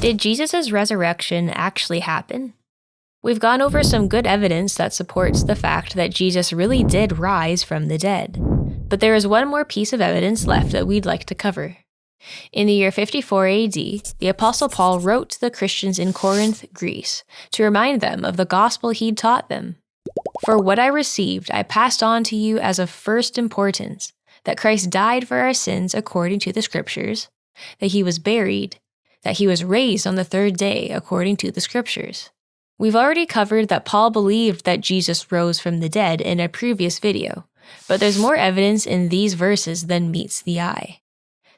Did Jesus' resurrection actually happen? We've gone over some good evidence that supports the fact that Jesus really did rise from the dead. But there is one more piece of evidence left that we'd like to cover. In the year 54 AD, the Apostle Paul wrote to the Christians in Corinth, Greece, to remind them of the gospel he'd taught them. For what I received, I passed on to you as of first importance, that Christ died for our sins according to the Scriptures, that he was buried, that he was raised on the third day according to the Scriptures. We've already covered that Paul believed that Jesus rose from the dead in a previous video, but there's more evidence in these verses than meets the eye.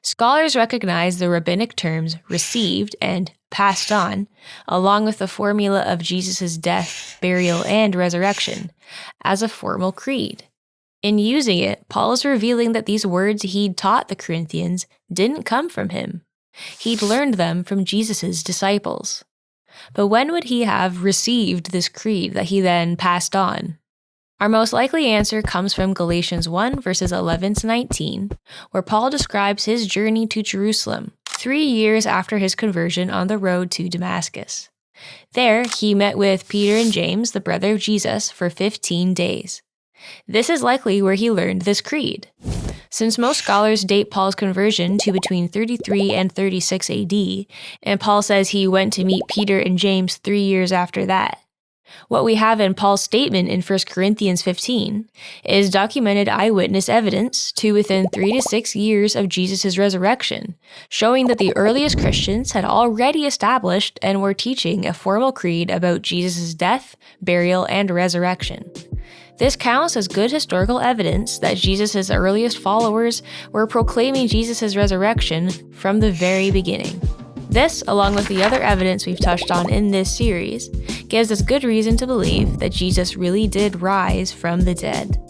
Scholars recognize the rabbinic terms received and passed on, along with the formula of Jesus' death, burial, and resurrection, as a formal creed. In using it, Paul is revealing that these words he'd taught the Corinthians didn't come from him. He'd learned them from Jesus' disciples. But when would he have received this creed that he then passed on? Our most likely answer comes from Galatians 1 verses 11 to 19, where Paul describes his journey to Jerusalem 3 years after his conversion on the road to Damascus. There, he met with Peter and James, the brother of Jesus, for 15 days. This is likely where he learned this creed. Since most scholars date Paul's conversion to between 33 and 36 AD, and Paul says he went to meet Peter and James 3 years after that, what we have in Paul's statement in 1 Corinthians 15 is documented eyewitness evidence to within 3 to 6 years of Jesus' resurrection, showing that the earliest Christians had already established and were teaching a formal creed about Jesus' death, burial, and resurrection. This counts as good historical evidence that Jesus' earliest followers were proclaiming Jesus' resurrection from the very beginning. This, along with the other evidence we've touched on in this series, gives us good reason to believe that Jesus really did rise from the dead.